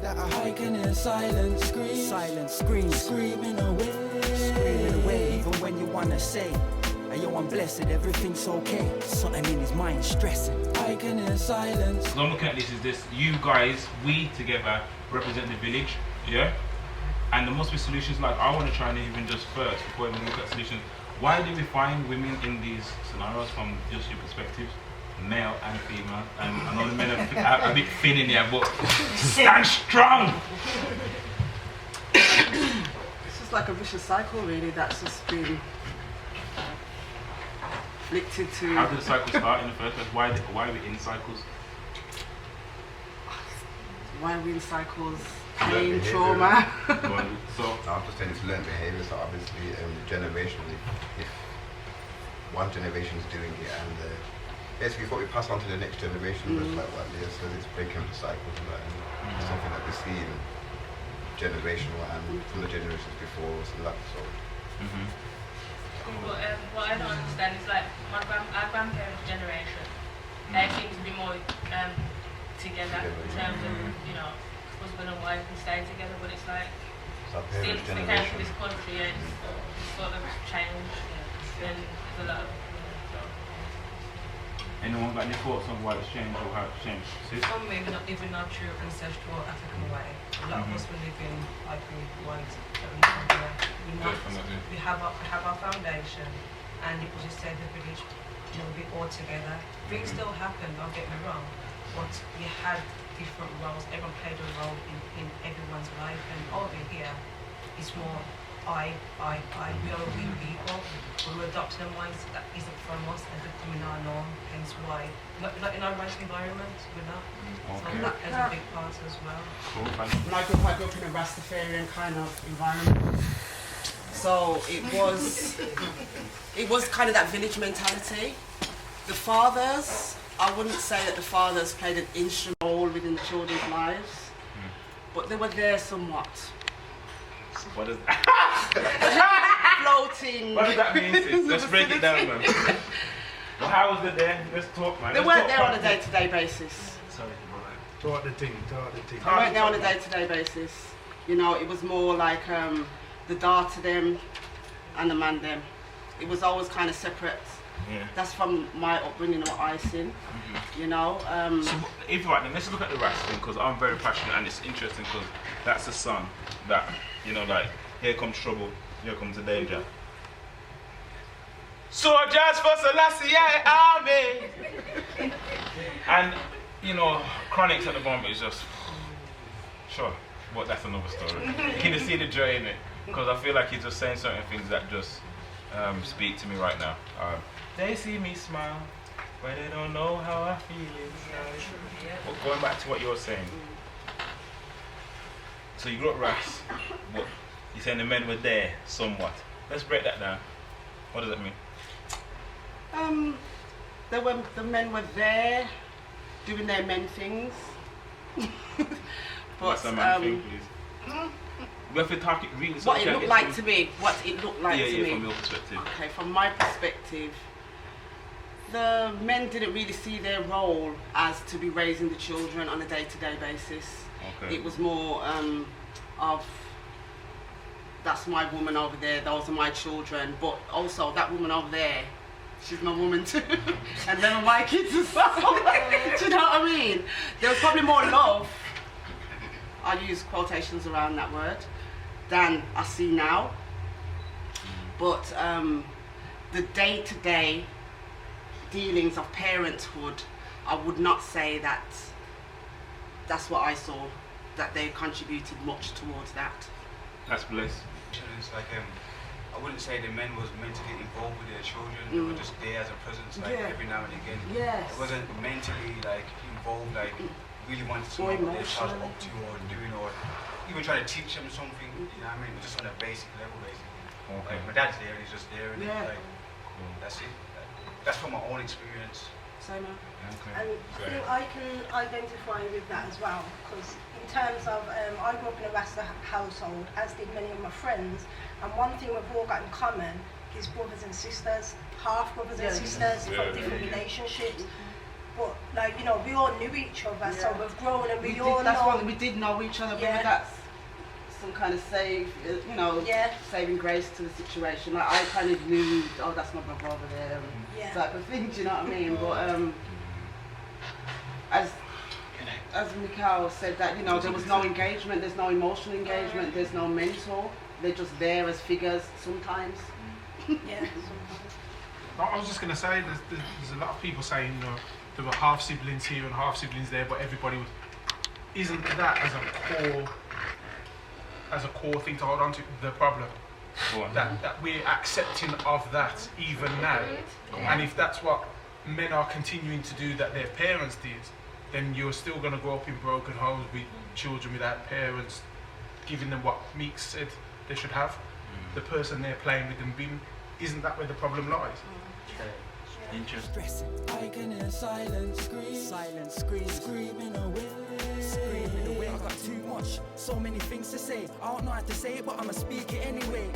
that I hiking in silence, screaming away, even when you wanna say, hey, yo, I'm blessed, everything's okay. Something in his mind stressing. Hiking in silence. So I'm looking at this, you guys, we together represent the village, yeah? And there must be solutions. Like, I want to try and even just first, before we look at solutions, why do we find women in these scenarios from just your perspectives, male and female? And I know the men are a bit thin in here, but stand strong! It's just like a vicious cycle, really, that's just been afflicted to... How did the cycle start in the first place? Why are we in cycles? Why are we in cycles? Pain, trauma. So I'm just saying it's learned behaviour, so obviously generationally, if one generation is doing it and basically what we pass on to the next generation, just like what Leah said, it's breaking the cycles and that, and it's something that we see in generational and from the generations before us and that, so. What I don't understand is like our grandparents' generation, they seem to be more together in terms of, you know, husband and wife and stay together, but it's like since we came to this country, it's sort of changed, and there's a lot of, anyone got any thoughts on why it's changed or how it's changed? Sis? Some maybe not even our true ancestral African way. A lot of us were living like we want we have our foundation, and it was just said the village, you know, be all together. Things still happen, don't get me wrong, but we had different roles. Everyone played a role in everyone's life, and over here it's more I. We are we people. We're adopting a mindset that isn't from us and becoming our norm, hence why not in our right environment, we're not. So that is a big part as well. Cool, thank you. I grew up in a Rastafarian kind of environment. So it was kind of that village mentality. The fathers, I wouldn't say that the fathers played an instrumental role within the children's lives, but they were there somewhat. What does Floating. What does that mean, sis? Let's break it down, man. Well, how was it there? Let's talk, man. They weren't there on a day-to-day basis. Sorry, Talk the thing. They weren't there on a day-to-day basis. You know, it was more like the daughter them and the man them. It was always kind of separate. Yeah. That's from my upbringing, what I've seen. You know. So, if right then, let's look at the Rast thing, because I'm very passionate and it's interesting because that's a song that, you know, like, here comes trouble, here comes the danger. Soldiers for Selassie Army! And, you know, Chronics at the moment is just, sure, but that's another story. You can see the joy in it, because I feel like he's just saying certain things that just speak to me right now. They see me smile, but they don't know how I feel inside. But going back to what you were saying, so you grew up Ras, but you're saying the men were there somewhat. Let's break that down. What does that mean? The men were there doing their men things. What's the man thing, please? We have to talk it really. What it looked like to me. What it looked like to me. Yeah, from your perspective. Okay, from my perspective, the men didn't really see their role as to be raising the children on a day-to-day basis. Okay. It was more of, that's my woman over there, those are my children, but also that woman over there, she's my woman too, and them are my kids as well. Do you know what I mean? There was probably more love, I use quotations around that word, than I see now. But the day-to-day dealings of parenthood, I would not say that that's what I saw, that they contributed much towards that. That's bliss. It's like I wouldn't say the men was mentally involved with their children. They were just there as a presence, like every now and again. Yes. It wasn't mentally like involved, like really wanted to know what their child's up to or doing, or even trying to teach them something. You know what I mean? Just on a basic level, basically. Okay. Like my dad's there, he's just there, and Yeah. like that's it. That's from my own experience. Same. Okay. And I think I can identify with that as well, because in terms of, I grew up in a Rasta household, as did many of my friends, and one thing we've all got in common is brothers and sisters, half brothers and sisters from different relationships. But like, you know, we all knew each other, so we've grown and we all know. That's one, we did know each other, Yeah. but that's some kind of saving grace to the situation. Like, I kind of knew, oh, that's my brother over there, and type of thing, do you know what I mean? But as Mikhail said, that, you know, there was no engagement, there's no emotional engagement, there's no mentor, they're just there as figures sometimes. Yeah. I was just going to say, there's a lot of people saying, you know, there were half siblings here and half siblings there, but everybody was. Isn't that as a core thing to hold on to the problem? That we're accepting of that even now, and if that's what men are continuing to do that their parents did, then you're still going to grow up in broken homes with children without parents giving them what Meek said they should have. The person they're playing with them being, isn't that where the problem lies? Interesting. I can hear silent scream, screaming away, screaming away. I got too much, so many things to say. I don't know how to say it, but I'ma speak it anyway.